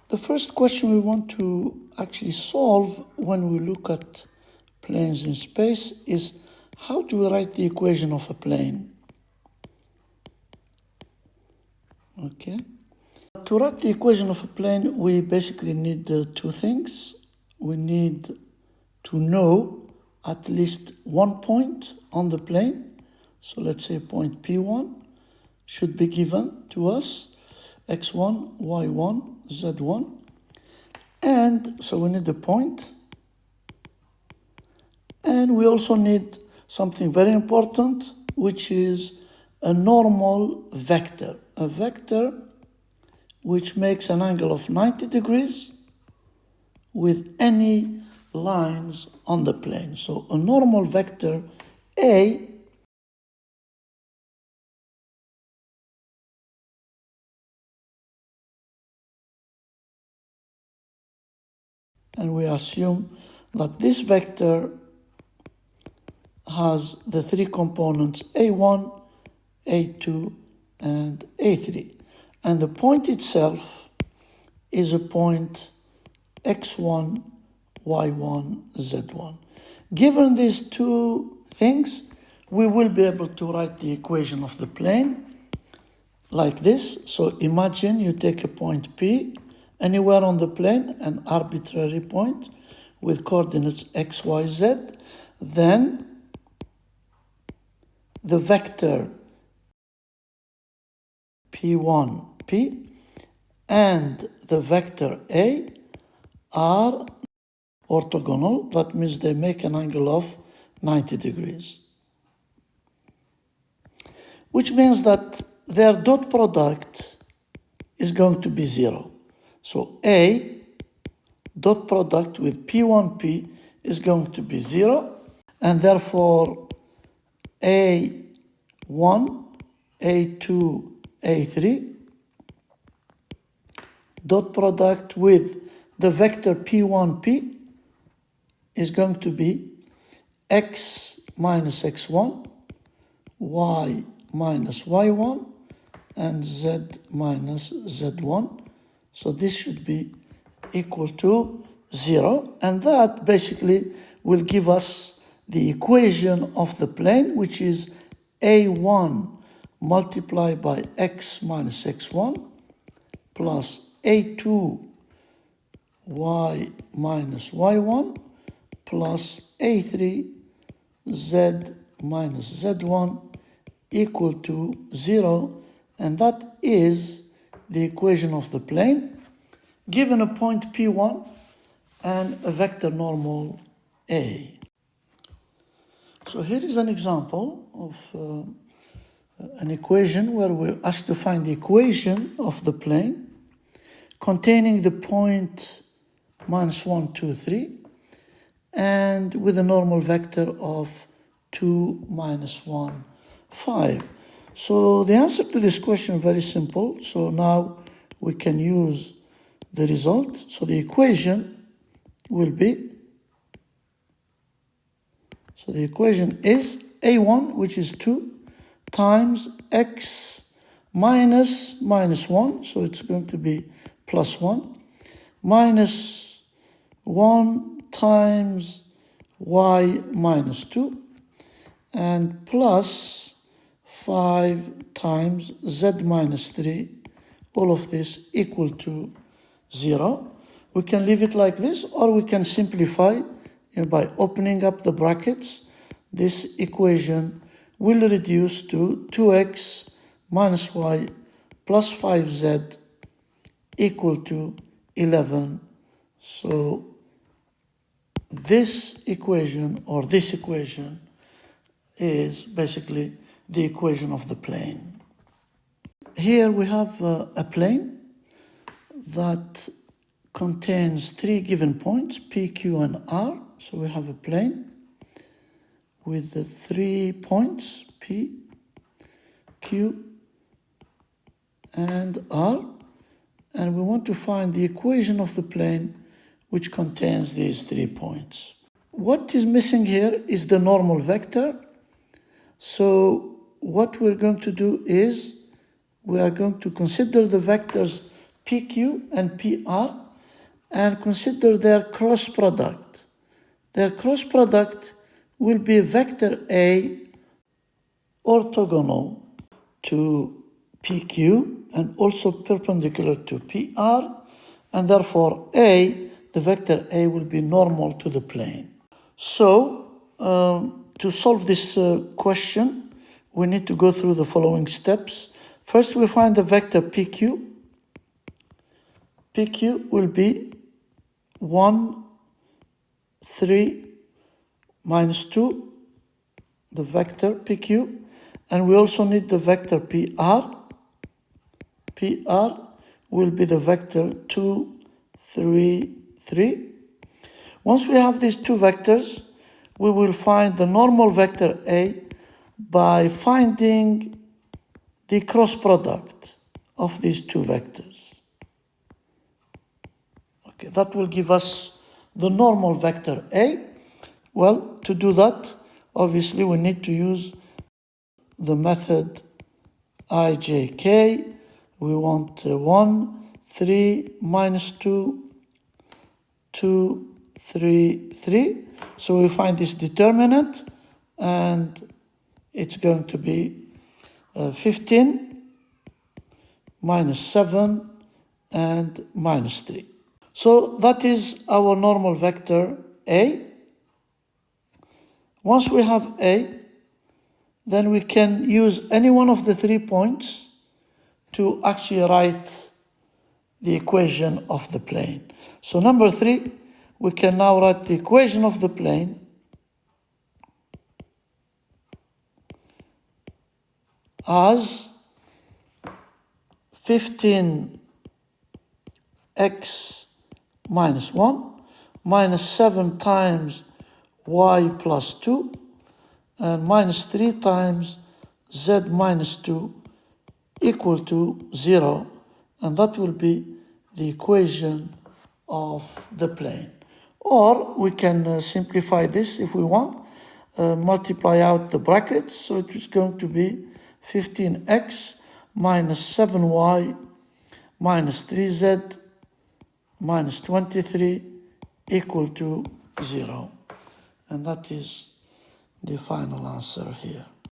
The first question we want to actually solve when we look at planes in space is how do we write the equation of a plane? Okay. To write the equation of a plane, we basically need two things. We need to know at least one point on the plane. So let's say point P1 should be given to us, x1, y1, z1. And so we need a point. And we also need something very important, which is a normal vector. A vector which makes an angle of 90 degrees with any lines on the plane. So a normal vector A and we assume that this vector has the three components A1, A2, and A3. And the point itself is a point x1, y1, z1. Given these two things, we will be able to write the equation of the plane like this. So imagine you take a point P anywhere on the plane, an arbitrary point with coordinates x, y, z. Then the vector P1, P and the vector A are orthogonal. That means they make an angle of 90 degrees. Which means that their dot product is going to be 0. So A dot product with P1P is going to be 0. And therefore A1, A2, A3 dot product with the vector P1P is going to be x minus x1, y minus y1, and z minus z1. So this should be equal to 0. And that basically will give us the equation of the plane, which is A1 multiplied by x minus x1 plus A2 y minus y1 plus A3 z minus z1 equal to 0. And that is the equation of the plane given a point P1 and a vector normal A. So here is an example of an equation where we're asked to find the equation of the plane containing the point minus 1, 2, 3 and with a normal vector of 2, minus 1, 5. So the answer to this question is very simple. So now we can use the result. So the equation will be, so the equation is A1, which is 2, times x minus 1, so it's going to be plus 1, minus 1 times y minus 2, and plus 5 times z minus 3, all of this equal to 0. We can leave it like this, or we can simplify by opening up the brackets. This equation will reduce to 2x minus y plus 5z equal to 11. So this equation, or this equation, is basically the equation of the plane. Here we have a plane that contains three given points, P, Q, and R. So we have a plane with the 3 points, P, Q, and R. And we want to find the equation of the plane which contains these 3 points. What is missing here is the normal vector. So what we're going to do is we are going to consider the vectors PQ and PR and consider their cross product. Their cross product will be vector A orthogonal to PQ and also perpendicular to PR, and therefore A, the vector A, will be normal to the plane. So, to solve this question, we need to go through the following steps. First, we find the vector PQ. PQ will be 1, 3, minus 2, the vector PQ. And we also need the vector PR. PR will be the vector 2, 3, 3. Once we have these two vectors, we will find the normal vector A by finding the cross product of these two vectors. Okay, that will give us the normal vector A. Well, to do that, obviously we need to use the method IJK. We want 1, 3, minus 2, 2, 3, 3. So we find this determinant, and it's going to be 15, minus 7, and minus 3. So that is our normal vector A. Once we have A, then we can use any one of the 3 points to actually write the equation of the plane. So number 3, we can now write the equation of the plane as 15x minus 1 minus 7 times y plus 2 and minus 3 times z minus 2 equal to 0, and that will be the equation of the plane. Or we can simplify this if we want, multiply out the brackets, so it is going to be 15x minus 7y minus 3z minus 23 equal to 0. And that is the final answer here.